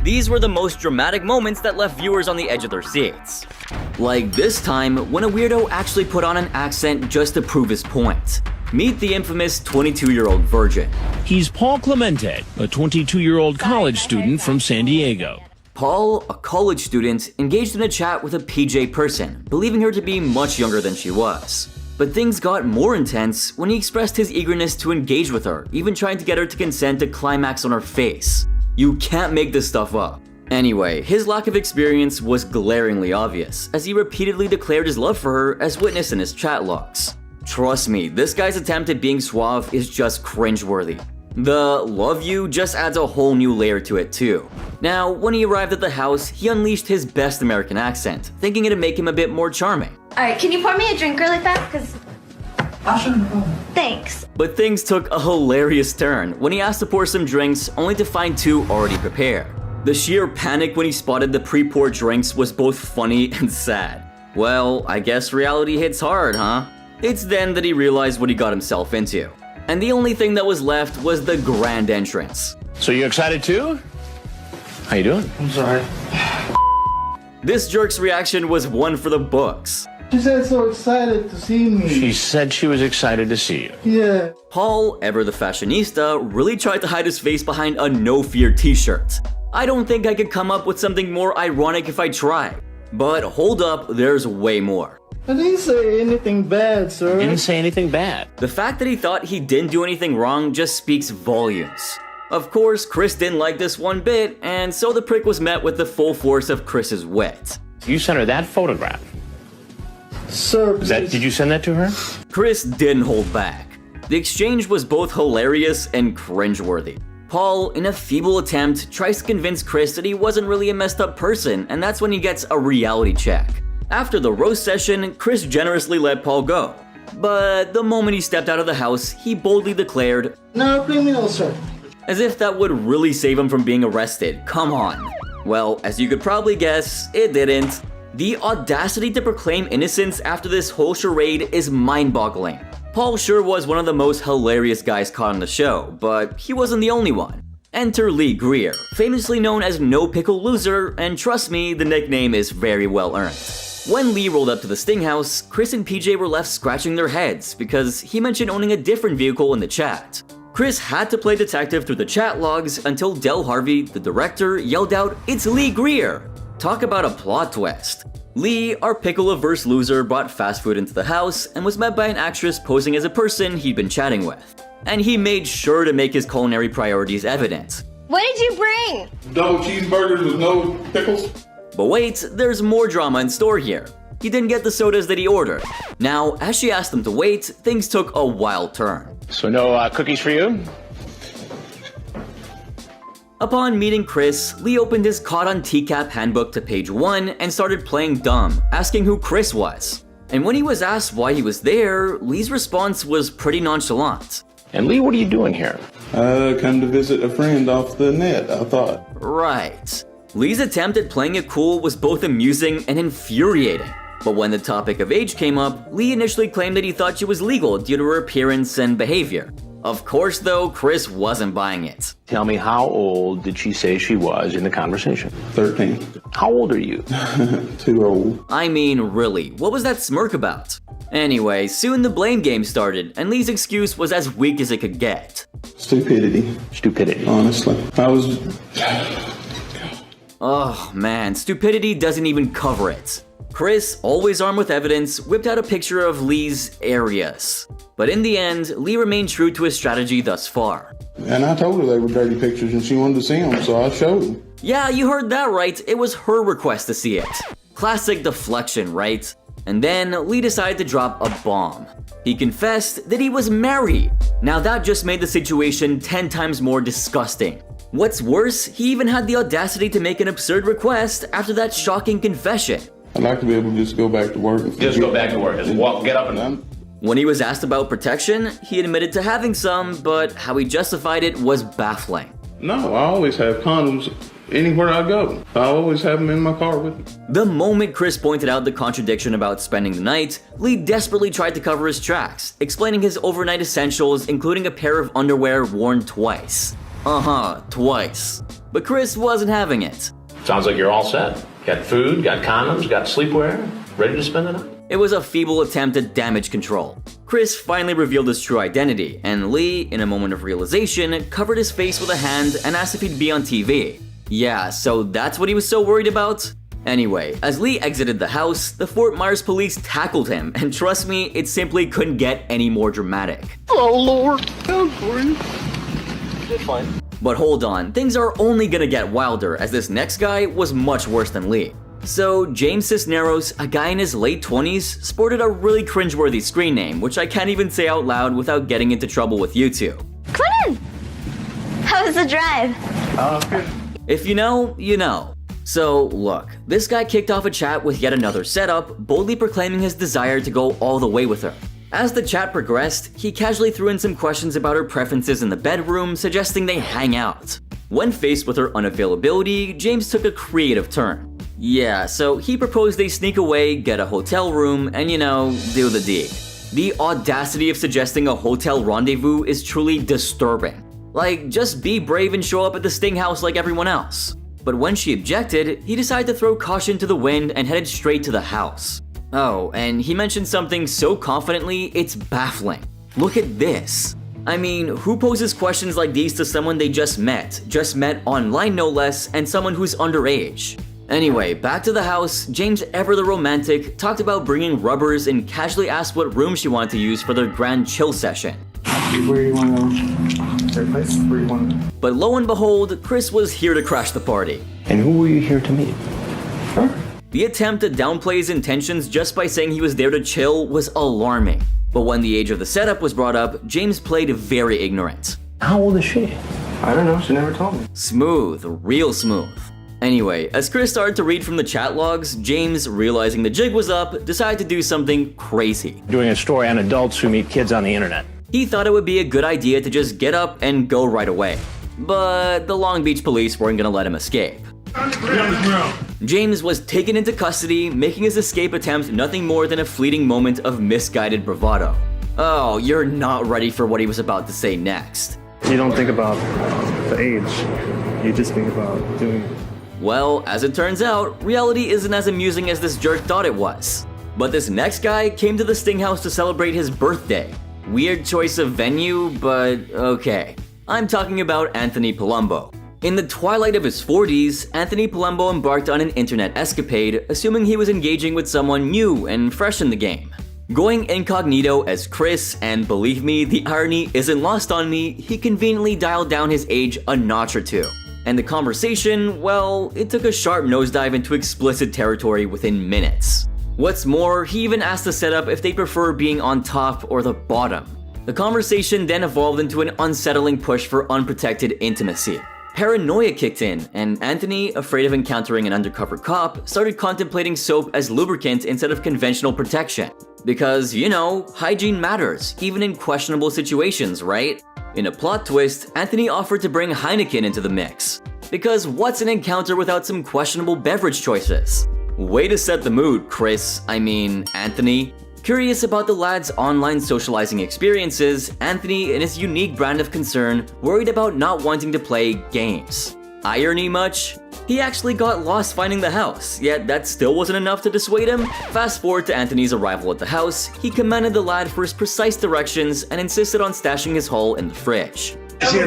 These were the most dramatic moments that left viewers on the edge of their seats. Like this time, when a weirdo actually put on an accent just to prove his point. Meet the infamous 22-year-old virgin. He's Paul Clemente, a 22-year-old college student from San Diego. Paul, a college student, engaged in a chat with a PJ person, believing her to be much younger than she was. But things got more intense when he expressed his eagerness to engage with her, even trying to get her to consent to climax on her face. You can't make this stuff up. Anyway, his lack of experience was glaringly obvious, as he repeatedly declared his love for her as witnessed in his chat logs. Trust me, this guy's attempt at being suave is just cringeworthy. The love you just adds a whole new layer to it too. Now, when he arrived at the house, he unleashed his best American accent, thinking it'd make him a bit more charming. Alright, can you pour me a drink really fast? Cause... Thanks. But things took a hilarious turn when he asked to pour some drinks only to find two already prepared. The sheer panic when he spotted the pre-poured drinks was both funny and sad. Well, I guess reality hits hard, huh? It's then that he realized what he got himself into. And the only thing that was left was the grand entrance. So you excited too? How you doing? I'm sorry. This jerk's reaction was one for the books. She said so excited to see me. She said she was excited to see you. Yeah. Paul, ever the fashionista, really tried to hide his face behind a no fear t-shirt. I don't think I could come up with something more ironic if I tried. But hold up, there's way more. I didn't say anything bad, sir. Didn't say anything bad. The fact that he thought he didn't do anything wrong just speaks volumes. Of course, Chris didn't like this one bit, and so the prick was met with the full force of Chris's wit. You sent her that photograph. Sir, Did you send that to her? Chris didn't hold back. The exchange was both hilarious and cringeworthy. Paul, in a feeble attempt, tries to convince Chris that he wasn't really a messed up person, and that's when he gets a reality check. After the roast session, Chris generously let Paul go. But the moment he stepped out of the house, he boldly declared, "No criminal, sir." as if that would really save him from being arrested. Come on. Well, as you could probably guess, it didn't. The audacity to proclaim innocence after this whole charade is mind-boggling. Paul sure was one of the most hilarious guys caught on the show, but he wasn't the only one. Enter Lee Greer, famously known as No Pickle Loser, and trust me, the nickname is very well earned. When Lee rolled up to the Sting house, Chris and PJ were left scratching their heads because he mentioned owning a different vehicle in the chat. Chris had to play detective through the chat logs until Del Harvey, the director, yelled out, "It's Lee Greer!" Talk about a plot twist. Lee, our pickle-averse loser, brought fast food into the house and was met by an actress posing as a person he'd been chatting with. And he made sure to make his culinary priorities evident. What did you bring? Double cheeseburgers with no pickles. But wait, there's more drama in store here. He didn't get the sodas that he ordered. Now, as she asked him to wait, things took a wild turn. So no cookies for you? Upon meeting Chris, Lee opened his Caught on TCAP handbook to page 1 and started playing dumb, asking who Chris was. And when he was asked why he was there, Lee's response was pretty nonchalant. And Lee, what are you doing here? Come to visit a friend off the net, I thought. Right. Lee's attempt at playing it cool was both amusing and infuriating. But when the topic of age came up, Lee initially claimed that he thought she was legal due to her appearance and behavior. Of course though, Chris wasn't buying it. Tell me, how old did she say she was in the conversation? 13. How old are you? Too old. I mean, really, what was that smirk about? Anyway, soon the blame game started, and Lee's excuse was as weak as it could get. Stupidity. Stupidity. Honestly. I was... Oh man, stupidity doesn't even cover it. Chris, always armed with evidence, whipped out a picture of Lee's areas. But in the end, Lee remained true to his strategy thus far. And I told her they were dirty pictures and she wanted to see them, so I showed them. Yeah, you heard that right, it was her request to see it. Classic deflection, right? And then Lee decided to drop a bomb. He confessed that he was married. Now that just made the situation 10 times more disgusting. What's worse, he even had the audacity to make an absurd request after that shocking confession. I'd like to be able to just go back to work. Just go back to work. Just walk, get up and... When he was asked about protection, he admitted to having some, but how he justified it was baffling. No, I always have condoms anywhere I go. I always have them in my car with me. The moment Chris pointed out the contradiction about spending the night, Lee desperately tried to cover his tracks, explaining his overnight essentials, including a pair of underwear worn twice. Twice. But Chris wasn't having it. Sounds like you're all set. Got food, got condoms, got sleepwear, ready to spend the night. It was a feeble attempt at damage control. Chris finally revealed his true identity, and Lee, in a moment of realization, covered his face with a hand and asked if he'd be on TV. Yeah, so that's what he was so worried about? Anyway, as Lee exited the house, the Fort Myers police tackled him, and trust me, it simply couldn't get any more dramatic. Oh Lord, help me. You're fine. But hold on, things are only gonna get wilder, as this next guy was much worse than Lee. So, James Cisneros, a guy in his late 20s, sported a really cringeworthy screen name, which I can't even say out loud without getting into trouble with YouTube. Come in. How was the drive? Good. If you know, you know. So, look, this guy kicked off a chat with yet another setup, boldly proclaiming his desire to go all the way with her. As the chat progressed, he casually threw in some questions about her preferences in the bedroom, suggesting they hang out. When faced with her unavailability, James took a creative turn. Yeah, so he proposed they sneak away, get a hotel room, and do the deed. The audacity of suggesting a hotel rendezvous is truly disturbing. Like, just be brave and show up at the Sting house like everyone else. But when she objected, he decided to throw caution to the wind and headed straight to the house. Oh, and he mentioned something so confidently, it's baffling. Look at this. I mean, who poses questions like these to someone they just met online no less, and someone who's underage? Anyway, back to the house, James, ever the romantic, talked about bringing rubbers and casually asked what room she wanted to use for their grand chill session. Where you want to? Their place? Where you want to? But lo and behold, Chris was here to crash the party. And who were you here to meet? The attempt to downplay his intentions just by saying he was there to chill was alarming. But when the age of the setup was brought up, James played very ignorant. How old is she? I don't know. She never told me. Smooth, real smooth. Anyway, as Chris started to read from the chat logs, James, realizing the jig was up, decided to do something crazy. Doing a story on adults who meet kids on the internet. He thought it would be a good idea to just get up and go right away. But the Long Beach police weren't gonna let him escape. James was taken into custody, making his escape attempt nothing more than a fleeting moment of misguided bravado. Oh, you're not ready for what he was about to say next. You don't think about the age, you just think about doing it. Well, as it turns out, reality isn't as amusing as this jerk thought it was. But this next guy came to the Sting house to celebrate his birthday. Weird choice of venue, but okay. I'm talking about Anthony Palumbo. In the twilight of his 40s, Anthony Palumbo embarked on an internet escapade, assuming he was engaging with someone new and fresh in the game. Going incognito as Chris, and believe me, the irony isn't lost on me, he conveniently dialed down his age a notch or two. And the conversation, well, it took a sharp nosedive into explicit territory within minutes. What's more, he even asked the setup if they prefer being on top or the bottom. The conversation then evolved into an unsettling push for unprotected intimacy. Paranoia kicked in, and Anthony, afraid of encountering an undercover cop, started contemplating soap as lubricant instead of conventional protection. Because, hygiene matters, even in questionable situations, right? In a plot twist, Anthony offered to bring Heineken into the mix. Because what's an encounter without some questionable beverage choices? Way to set the mood, Anthony. Curious about the lad's online socializing experiences, Anthony, in his unique brand of concern, worried about not wanting to play games. Irony much? He actually got lost finding the house, yet that still wasn't enough to dissuade him. Fast forward to Anthony's arrival at the house, he commended the lad for his precise directions and insisted on stashing his haul in the fridge. You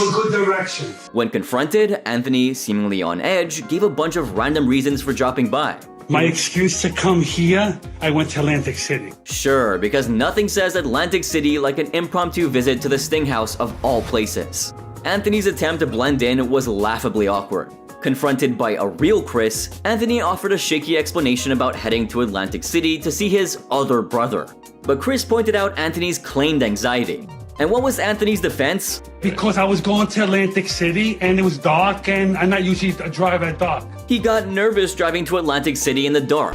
were good direction. When confronted, Anthony, seemingly on edge, gave a bunch of random reasons for dropping by. My excuse to come here, I went to Atlantic City. Sure, because nothing says Atlantic City like an impromptu visit to the Sting house of all places. Anthony's attempt to blend in was laughably awkward. Confronted by a real Chris, Anthony offered a shaky explanation about heading to Atlantic City to see his other brother. But Chris pointed out Anthony's claimed anxiety. And what was Anthony's defense? Because I was going to Atlantic City and it was dark and I'm not usually a driver at dark. He got nervous driving to Atlantic City in the dark.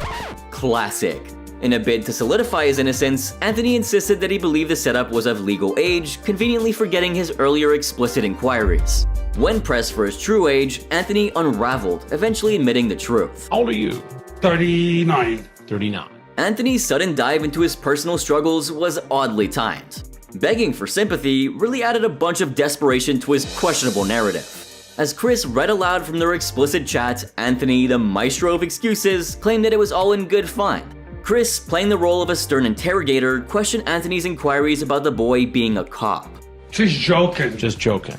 Classic. In a bid to solidify his innocence, Anthony insisted that he believed the setup was of legal age, conveniently forgetting his earlier explicit inquiries. When pressed for his true age, Anthony unraveled, eventually admitting the truth. How old are you? 39. 39. Anthony's sudden dive into his personal struggles was oddly timed. Begging for sympathy really added a bunch of desperation to his questionable narrative. As Chris read aloud from their explicit chat, Anthony, the maestro of excuses, claimed that it was all in good fun. Chris, playing the role of a stern interrogator, questioned Anthony's inquiries about the boy being a cop. Just joking. Just joking.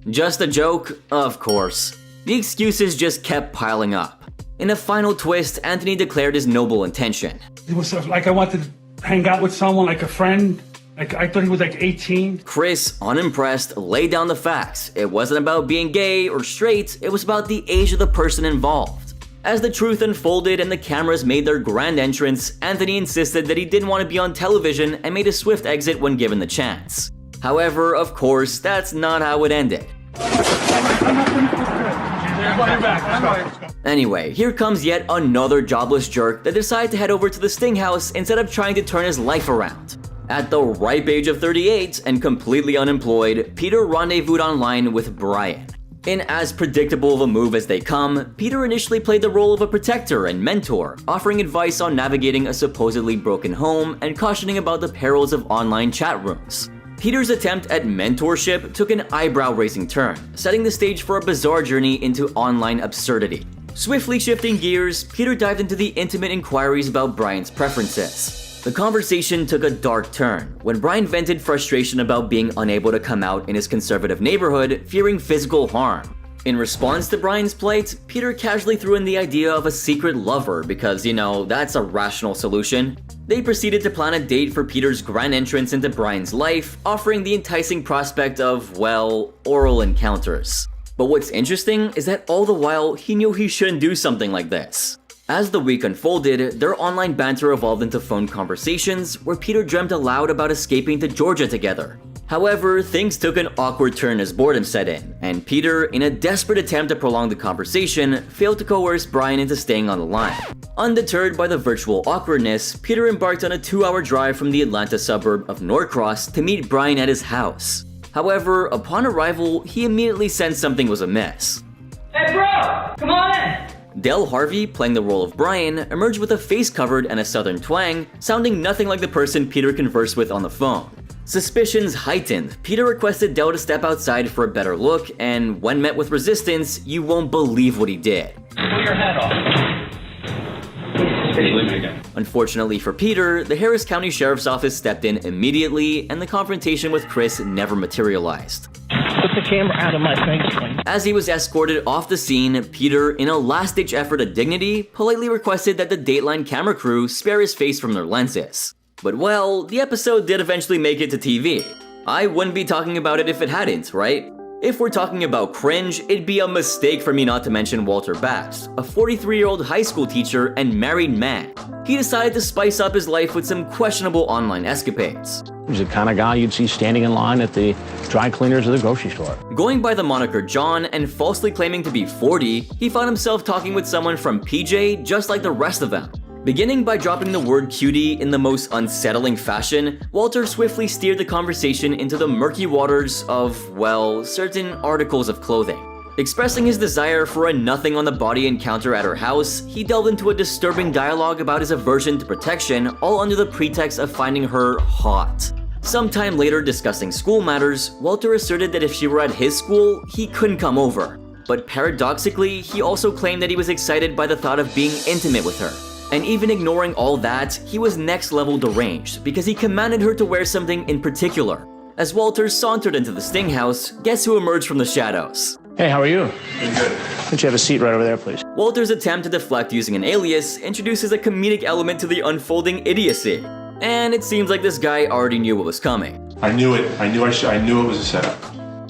Just a joke? Of course. The excuses just kept piling up. In a final twist, Anthony declared his noble intention. It was like I wanted to hang out with someone, like a friend. Like I thought he was like 18. Chris, unimpressed, laid down the facts. It wasn't about being gay or straight, it was about the age of the person involved. As the truth unfolded and the cameras made their grand entrance, Anthony insisted that he didn't want to be on television and made a swift exit when given the chance. However, of course, that's not how it ended. Anyway, here comes yet another jobless jerk that decided to head over to the Sting House instead of trying to turn his life around. At the ripe age of 38 and completely unemployed, Peter rendezvoused online with Brian. In as predictable of a move as they come, Peter initially played the role of a protector and mentor, offering advice on navigating a supposedly broken home and cautioning about the perils of online chat rooms. Peter's attempt at mentorship took an eyebrow-raising turn, setting the stage for a bizarre journey into online absurdity. Swiftly shifting gears, Peter dived into the intimate inquiries about Brian's preferences. The conversation took a dark turn when Brian vented frustration about being unable to come out in his conservative neighborhood, fearing physical harm. In response to Brian's plight, Peter casually threw in the idea of a secret lover because, that's a rational solution. They proceeded to plan a date for Peter's grand entrance into Brian's life, offering the enticing prospect of, oral encounters. But what's interesting is that all the while, he knew he shouldn't do something like this. As the week unfolded, their online banter evolved into phone conversations where Peter dreamt aloud about escaping to Georgia together. However, things took an awkward turn as boredom set in, and Peter, in a desperate attempt to prolong the conversation, failed to coerce Brian into staying on the line. Undeterred by the virtual awkwardness, Peter embarked on a 2-hour drive from the Atlanta suburb of Norcross to meet Brian at his house. However, upon arrival, he immediately sensed something was amiss. Hey bro, come on in! Del Harvey, playing the role of Brian, emerged with a face covered and a southern twang, sounding nothing like the person Peter conversed with on the phone. Suspicions heightened, Peter requested Del to step outside for a better look, and when met with resistance, you won't believe what he did. Pull your head off. Unfortunately for Peter, the Harris County Sheriff's Office stepped in immediately, and the confrontation with Chris never materialized. Put the camera out of my face, Wayne. As he was escorted off the scene, Peter, in a last-ditch effort at dignity, politely requested that the Dateline camera crew spare his face from their lenses. But the episode did eventually make it to TV. I wouldn't be talking about it if it hadn't, right? If we're talking about cringe, it'd be a mistake for me not to mention Walter Bass, a 43-year-old high school teacher and married man. He decided to spice up his life with some questionable online escapades. He's the kind of guy you'd see standing in line at the dry cleaners of the grocery store. Going by the moniker John and falsely claiming to be 40, he found himself talking with someone from PJ just like the rest of them. Beginning by dropping the word cutie in the most unsettling fashion, Walter swiftly steered the conversation into the murky waters of, certain articles of clothing. Expressing his desire for a nothing-on-the-body encounter at her house, he delved into a disturbing dialogue about his aversion to protection, all under the pretext of finding her hot. Sometime later, discussing school matters, Walter asserted that if she were at his school, he couldn't come over. But paradoxically, he also claimed that he was excited by the thought of being intimate with her. And even ignoring all that, he was next-level deranged because he commanded her to wear something in particular. As Walter sauntered into the Sting House, guess who emerged from the shadows? Hey, how are you? Doing good. Could you have a seat right over there, please? Walter's attempt to deflect using an alias introduces a comedic element to the unfolding idiocy. And it seems like this guy already knew what was coming. I knew it. I knew it was a setup.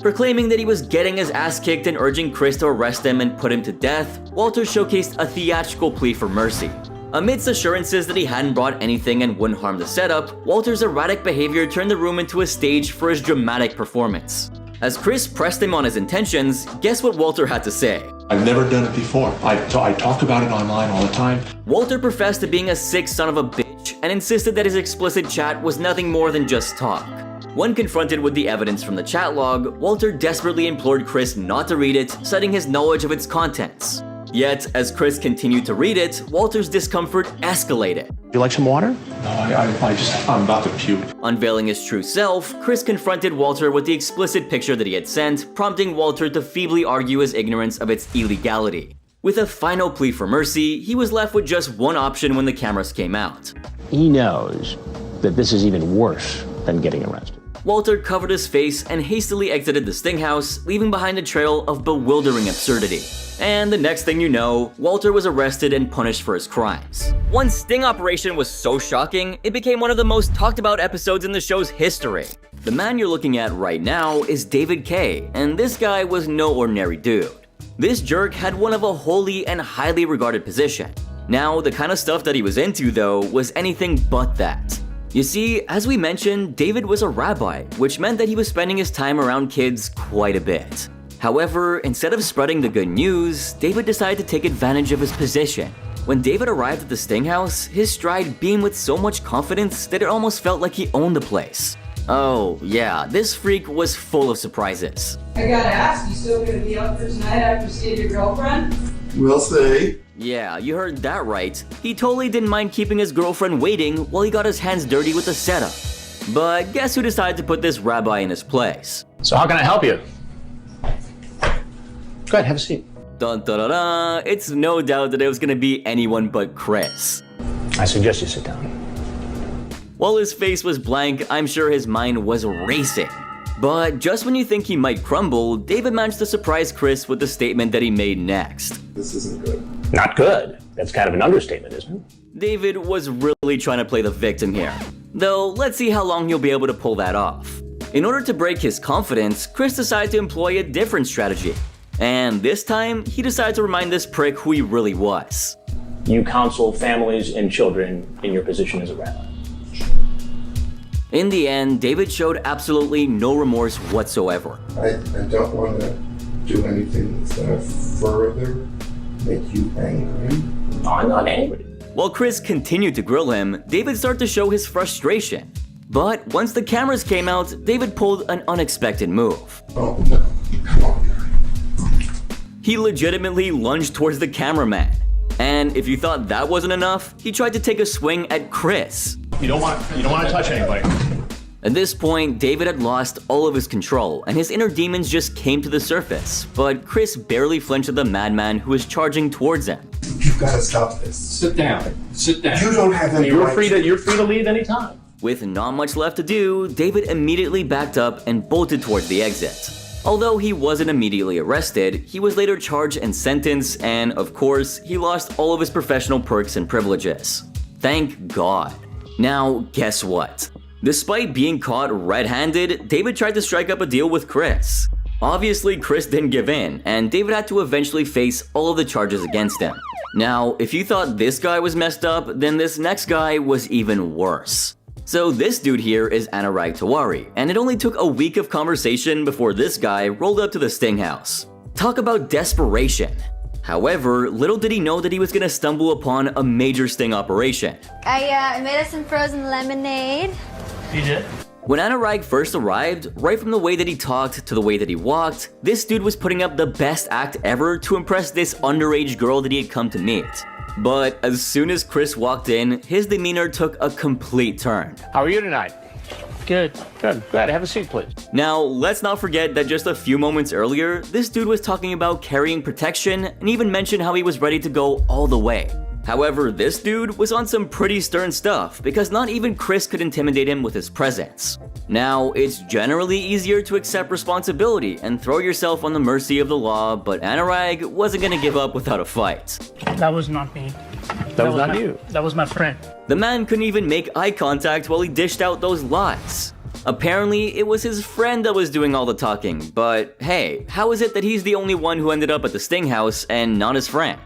Proclaiming that he was getting his ass kicked and urging Chris to arrest him and put him to death, Walter showcased a theatrical plea for mercy. Amidst assurances that he hadn't brought anything and wouldn't harm the setup, Walter's erratic behavior turned the room into a stage for his dramatic performance. As Chris pressed him on his intentions, guess what Walter had to say? I've never done it before. I talk about it online all the time. Walter professed to being a sick son of a bitch and insisted that his explicit chat was nothing more than just talk. When confronted with the evidence from the chat log, Walter desperately implored Chris not to read it, citing his knowledge of its contents. Yet, as Chris continued to read it, Walter's discomfort escalated. You like some water? No, I'm about to puke. Unveiling his true self, Chris confronted Walter with the explicit picture that he had sent, prompting Walter to feebly argue his ignorance of its illegality. With a final plea for mercy, he was left with just one option when the cameras came out. He knows that this is even worse than getting arrested. Walter covered his face and hastily exited the sting house, leaving behind a trail of bewildering absurdity. And the next thing you know, Walter was arrested and punished for his crimes. One sting operation was so shocking, it became one of the most talked about episodes in the show's history. The man you're looking at right now is David Kay, and this guy was no ordinary dude. This jerk had one of a holy and highly regarded position. Now, the kind of stuff that he was into though was anything but that. You see, as we mentioned, David was a rabbi, which meant that he was spending his time around kids quite a bit. However, instead of spreading the good news, David decided to take advantage of his position. When David arrived at the sting house, his stride beamed with so much confidence that it almost felt like he owned the place. Oh, yeah, this freak was full of surprises. I gotta ask, you still gonna be up for tonight after you see your girlfriend? We'll see. Yeah, you heard that right. He totally didn't mind keeping his girlfriend waiting while he got his hands dirty with the setup. But guess who decided to put this rabbi in his place? So how can I help you? Go ahead, have a seat. Dun dun dun dun, it's no doubt that it was gonna be anyone but Chris. I suggest you sit down. While his face was blank, I'm sure his mind was racing. But just when you think he might crumble, David managed to surprise Chris with the statement that he made next. This isn't good. Not good. That's kind of an understatement, isn't it? David was really trying to play the victim here. Though, let's see how long he'll be able to pull that off. In order to break his confidence, Chris decided to employ a different strategy. And this time, he decided to remind this prick who he really was. You counsel families and children in your position as a rabbi. In the end, David showed absolutely no remorse whatsoever. I don't want to do anything that's going to further make you angry. No, I'm not angry. While Chris continued to grill him, David started to show his frustration. But once the cameras came out, David pulled an unexpected move. Oh no, come on, guy. He legitimately lunged towards the cameraman. And if you thought that wasn't enough, he tried to take a swing at Chris. You don't want to touch anybody. At this point, David had lost all of his control, and his inner demons just came to the surface. But Chris barely flinched at the madman who was charging towards him. You've got to stop this. Sit down. Sit down. You don't have any You're right free to leave anytime. With not much left to do, David immediately backed up and bolted towards the exit. Although he wasn't immediately arrested, he was later charged and sentenced, and of course, he lost all of his professional perks and privileges. Thank God. Now, guess what? Despite being caught red-handed, David tried to strike up a deal with Chris. Obviously, Chris didn't give in, and David had to eventually face all of the charges against him. Now, if you thought this guy was messed up, then this next guy was even worse. So this dude here is Anurag Tiwari, and it only took a week of conversation before this guy rolled up to the sting house. Talk about desperation. However, little did he know that he was gonna stumble upon a major sting operation. I made us some frozen lemonade. You did? When Anurag first arrived, right from the way that he talked to the way that he walked, this dude was putting up the best act ever to impress this underage girl that he had come to meet. But as soon as Chris walked in, his demeanor took a complete turn. How are you tonight? Good. Good. Glad. Have a seat, please. Now, let's not forget that just a few moments earlier, this dude was talking about carrying protection and even mentioned how he was ready to go all the way. However, this dude was on some pretty stern stuff because not even Chris could intimidate him with his presence. Now, it's generally easier to accept responsibility and throw yourself on the mercy of the law, but Anurag wasn't gonna give up without a fight. That was not me. That was not you. That was my friend. The man couldn't even make eye contact while he dished out those lies. Apparently, it was his friend that was doing all the talking, but hey, how is it that he's the only one who ended up at the sting house and not his friend?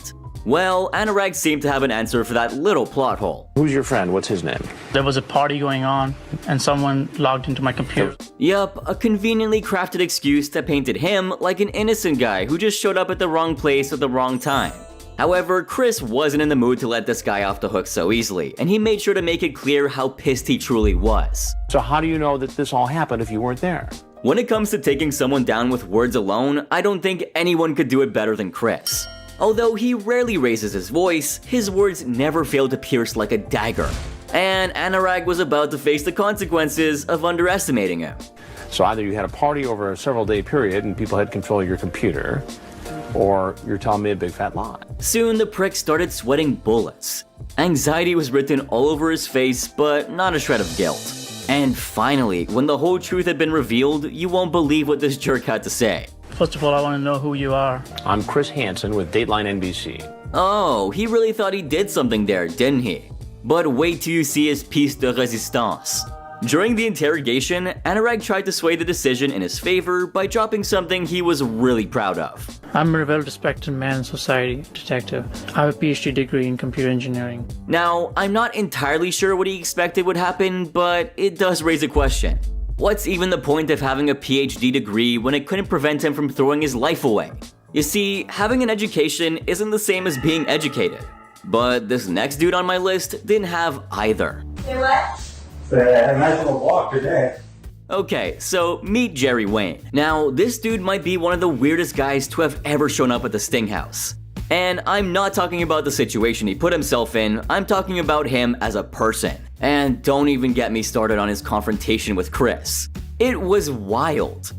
Well, Anurag seemed to have an answer for that little plot hole. Who's your friend? What's his name? There was a party going on, and someone logged into my computer. Yup, a conveniently crafted excuse that painted him like an innocent guy who just showed up at the wrong place at the wrong time. However, Chris wasn't in the mood to let this guy off the hook so easily, and he made sure to make it clear how pissed he truly was. So how do you know that this all happened if you weren't there? When it comes to taking someone down with words alone, I don't think anyone could do it better than Chris. Although he rarely raises his voice, his words never fail to pierce like a dagger. And Anurag was about to face the consequences of underestimating him. So either you had a party over a several-day period and people had control of your computer, or you're telling me a big fat lie. Soon the prick started sweating bullets. Anxiety was written all over his face, but not a shred of guilt. And finally, when the whole truth had been revealed, you won't believe what this jerk had to say. First of all, I want to know who you are. I'm Chris Hansen with Dateline NBC. Oh, he really thought he did something there, didn't he? But wait till you see his piece de résistance. During the interrogation, Anurag tried to sway the decision in his favor by dropping something he was really proud of. I'm a well-respected man in society, detective. I have a PhD degree in computer engineering. Now, I'm not entirely sure what he expected would happen, but it does raise a question. What's even the point of having a PhD degree when it couldn't prevent him from throwing his life away? You see, having an education isn't the same as being educated. But this next dude on my list didn't have either. Say what? Had a nice little walk today. Okay, so meet Jerry Wayne. Now, this dude might be one of the weirdest guys to have ever shown up at the Sting House. And I'm not talking about the situation he put himself in, I'm talking about him as a person. And don't even get me started on his confrontation with Chris. It was wild.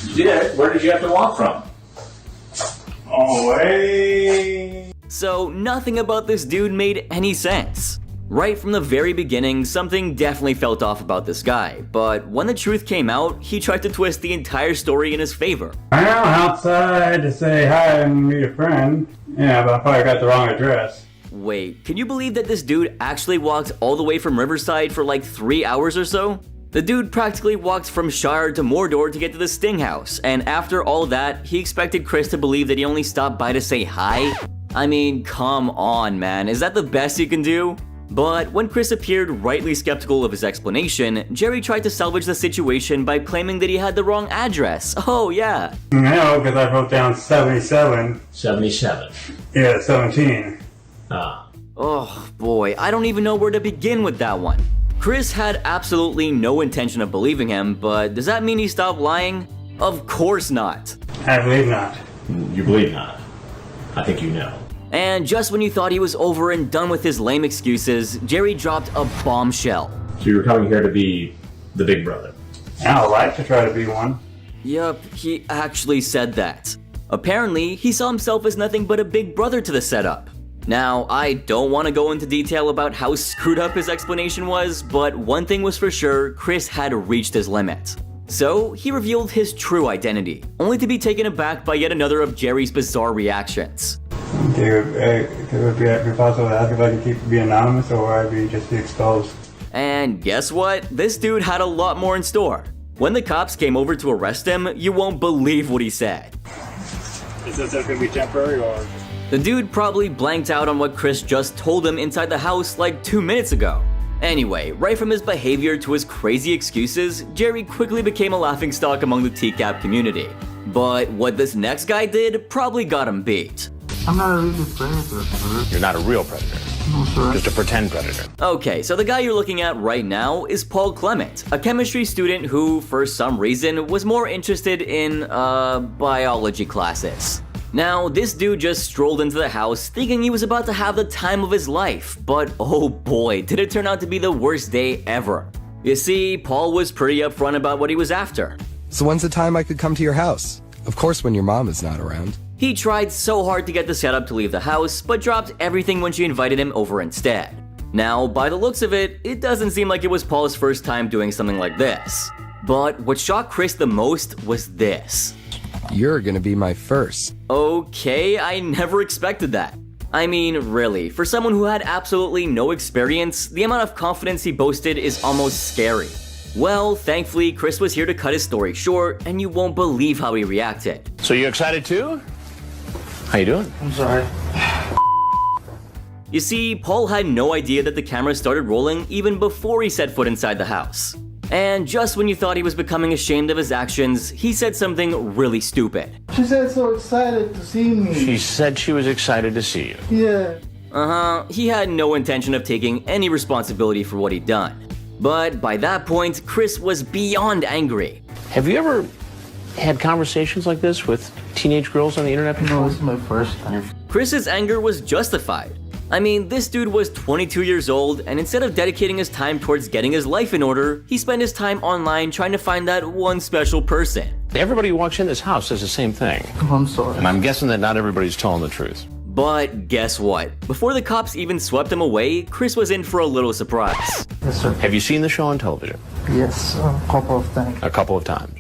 You did? Where did you have to walk from? Oh, way. So nothing about this dude made any sense. Right from the very beginning, something definitely felt off about this guy, but when the truth came out, he tried to twist the entire story in his favor. I am outside to say hi and meet a friend. Yeah, but I probably got the wrong address. Wait, can you believe that this dude actually walked all the way from Riverside for like 3 hours or so? The dude practically walked from Shire to Mordor to get to the Sting House, and after all that, he expected Chris to believe that he only stopped by to say hi? I mean, come on, man, is that the best you can do? But when Chris appeared rightly skeptical of his explanation, Jerry tried to salvage the situation by claiming that he had the wrong address. Oh, yeah. No, because I wrote down 77. 77. Yeah, 17. Ah. Oh, boy, I don't even know where to begin with that one. Chris had absolutely no intention of believing him, but does that mean he stopped lying? Of course not. I believe not. You believe not. I think you know. And just when you thought he was over and done with his lame excuses, Jerry dropped a bombshell. So you were coming here to be the big brother? I would like to try to be one. Yup, he actually said that. Apparently, he saw himself as nothing but a big brother to the setup. Now, I don't want to go into detail about how screwed up his explanation was, but one thing was for sure, Chris had reached his limit. So, he revealed his true identity, only to be taken aback by yet another of Jerry's bizarre reactions. Could it be possible to ask if I could be anonymous or I'd just be exposed? And guess what? This dude had a lot more in store. When the cops came over to arrest him, you won't believe what he said. Is this going to be temporary or? The dude probably blanked out on what Chris just told him inside the house like 2 minutes ago. Anyway, right from his behavior to his crazy excuses, Jerry quickly became a laughingstock among the tcap community. But what this next guy did probably got him beat. I'm not a real predator. You're not a real predator. No, sir. Just a pretend predator. Okay, so the guy you're looking at right now is Paul Clement, a chemistry student who, for some reason, was more interested in, biology classes. Now, this dude just strolled into the house thinking he was about to have the time of his life, but oh boy, did it turn out to be the worst day ever. You see, Paul was pretty upfront about what he was after. So when's the time I could come to your house? Of course when your mom is not around. He tried so hard to get the setup to leave the house, but dropped everything when she invited him over instead. Now, by the looks of it, it doesn't seem like it was Paul's first time doing something like this. But what shocked Chris the most was this. You're gonna be my first. Okay, I never expected that. I mean, really, for someone who had absolutely no experience, the amount of confidence he boasted is almost scary. Well, thankfully, Chris was here to cut his story short, and you won't believe how he reacted. So you excited too? How you doing? I'm sorry. You see, Paul had no idea that the camera started rolling even before he set foot inside the house. And just when you thought he was becoming ashamed of his actions, he said something really stupid. She said so excited to see me. She said she was excited to see you. Yeah. He had no intention of taking any responsibility for what he'd done. But by that point, Chris was beyond angry. Have you ever had conversations like this with teenage girls on the internet before? No, this is my first time. Chris's anger was justified. I mean, this dude was 22 years old, and instead of dedicating his time towards getting his life in order, he spent his time online trying to find that one special person. Everybody who walks in this house says the same thing. Oh, I'm sorry. And I'm guessing that not everybody's telling the truth. But guess what? Before the cops even swept him away, Chris was in for a little surprise. Yes, sir. Have you seen the show on television? Yes, a couple of times. A couple of times.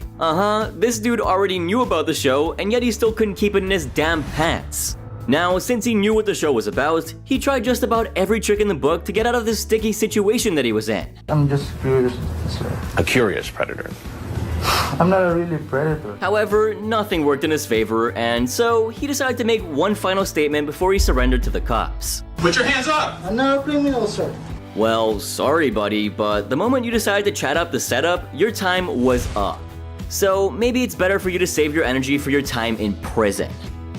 This dude already knew about the show, and yet he still couldn't keep it in his damn pants. Now, since he knew what the show was about, he tried just about every trick in the book to get out of this sticky situation that he was in. I'm just curious, sir. A curious predator. I'm not a really predator. However, nothing worked in his favor, and so he decided to make one final statement before he surrendered to the cops. Put your hands up! I'm not a criminal, sir. Well, sorry buddy, but the moment you decided to chat up the setup, your time was up. So maybe it's better for you to save your energy for your time in prison.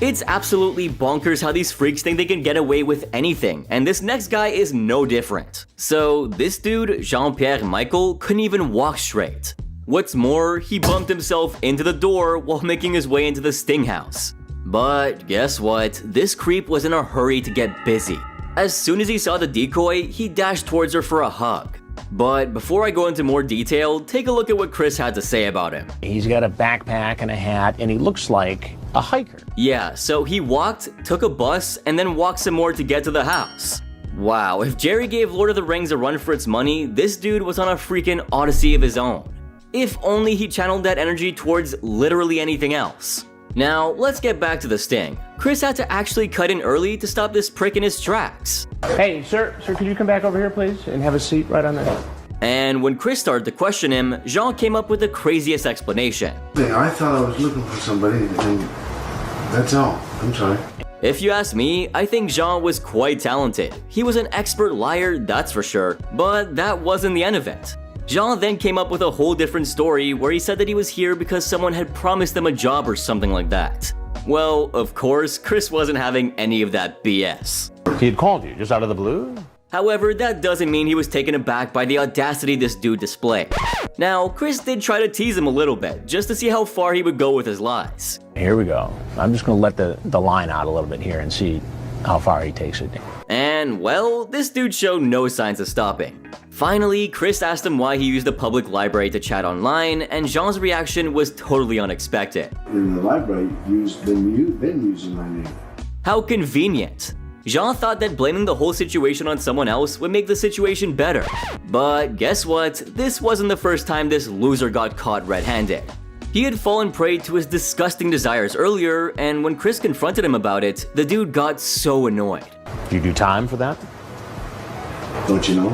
It's absolutely bonkers how these freaks think they can get away with anything, and this next guy is no different. So this dude, Jean-Pierre Michael, couldn't even walk straight. What's more, he bumped himself into the door while making his way into the sting house. But guess what? This creep was in a hurry to get busy. As soon as he saw the decoy, he dashed towards her for a hug. But before I go into more detail, take a look at what Chris had to say about him. He's got a backpack and a hat, and he looks like a hiker. Yeah, so he walked, took a bus, and then walked some more to get to the house. Wow, if Jerry gave Lord of the Rings a run for its money, this dude was on a freaking odyssey of his own. If only he channeled that energy towards literally anything else. Now, let's get back to the sting. Chris had to actually cut in early to stop this prick in his tracks. Hey, sir, could you come back over here, please, and have a seat right on there? And when Chris started to question him, Jean came up with the craziest explanation. I thought I was looking for somebody, and that's all. I'm sorry. If you ask me, I think Jean was quite talented. He was an expert liar, that's for sure, but that wasn't the end of it. Jean then came up with a whole different story where he said that he was here because someone had promised him a job or something like that. Well, of course, Chris wasn't having any of that BS. He had called you just out of the blue? However, that doesn't mean he was taken aback by the audacity this dude displayed. Now, Chris did try to tease him a little bit, just to see how far he would go with his lies. Here we go. I'm just gonna let the line out a little bit here and see how far he takes it. And, well, this dude showed no signs of stopping. Finally, Chris asked him why he used a public library to chat online, and Jean's reaction was totally unexpected. In the library, been using my name. How convenient. Jean thought that blaming the whole situation on someone else would make the situation better. But guess what? This wasn't the first time this loser got caught red-handed. He had fallen prey to his disgusting desires earlier, and when Chris confronted him about it, the dude got so annoyed. Do you do time for that? Don't you know?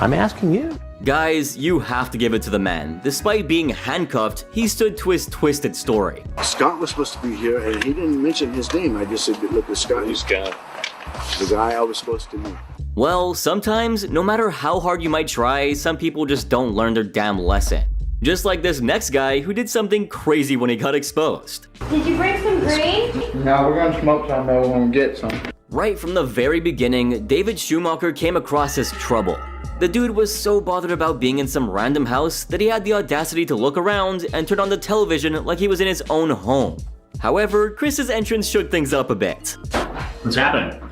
I'm asking you. Guys, you have to give it to the man. Despite being handcuffed, he stood to his twisted story. Scott was supposed to be here, and he didn't mention his name. I just said, look at Scott. Who's Scott? The guy I was supposed to meet. Well, sometimes, no matter how hard you might try, some people just don't learn their damn lesson. Just like this next guy who did something crazy when he got exposed. Did you bring some green? No, we're gonna smoke some, though. We're gonna get some. Right from the very beginning, David Schumacher came across as trouble. The dude was so bothered about being in some random house that he had the audacity to look around and turn on the television like he was in his own home. However, Chris's entrance shook things up a bit. What's happening?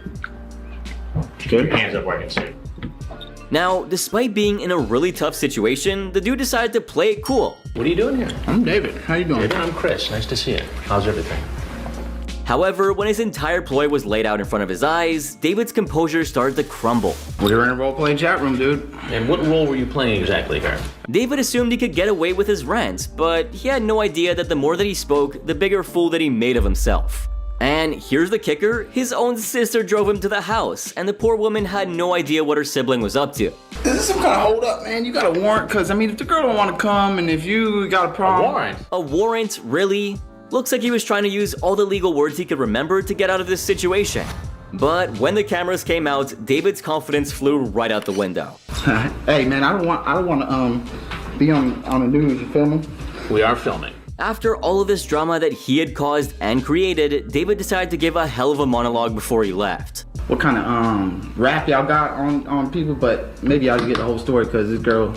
Keep your hands up where I can see. Now, despite being in a really tough situation, the dude decided to play it cool. What are you doing here? I'm David. How you doing? David, I'm Chris. Nice to see you. How's everything? However, when his entire ploy was laid out in front of his eyes, David's composure started to crumble. We're in a role-playing chat room, dude. And what role were you playing exactly here? David assumed he could get away with his rant, but he had no idea that the more that he spoke, the bigger fool that he made of himself. And here's the kicker, his own sister drove him to the house, and the poor woman had no idea what her sibling was up to. Is this some kind of hold up, man? You got a warrant? Because, I mean, if the girl don't want to come and if you got a problem... A warrant? A warrant? Really? Looks like he was trying to use all the legal words he could remember to get out of this situation. But when the cameras came out, David's confidence flew right out the window. Hey, man, I don't want to be on the news. You filming? We are filming. After all of this drama that he had caused and created, David decided to give a hell of a monologue before he left. What kind of rap y'all got on people? But maybe I'll get the whole story because this girl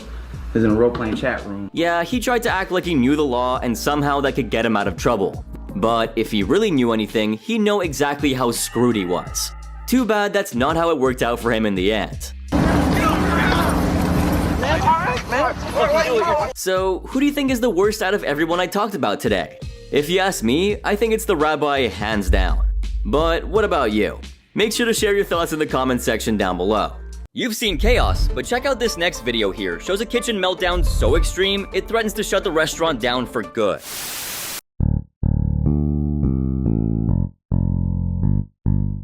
is in a role-playing chat room. Yeah, he tried to act like he knew the law and somehow that could get him out of trouble. But if he really knew anything, he'd know exactly how screwed he was. Too bad that's not how it worked out for him in the end. So, who do you think is the worst out of everyone I talked about today? If you ask me, I think it's the rabbi hands down. But what about you? Make sure to share your thoughts in the comment section down below. You've seen chaos, but check out this next video here. Shows a kitchen meltdown so extreme, it threatens to shut the restaurant down for good.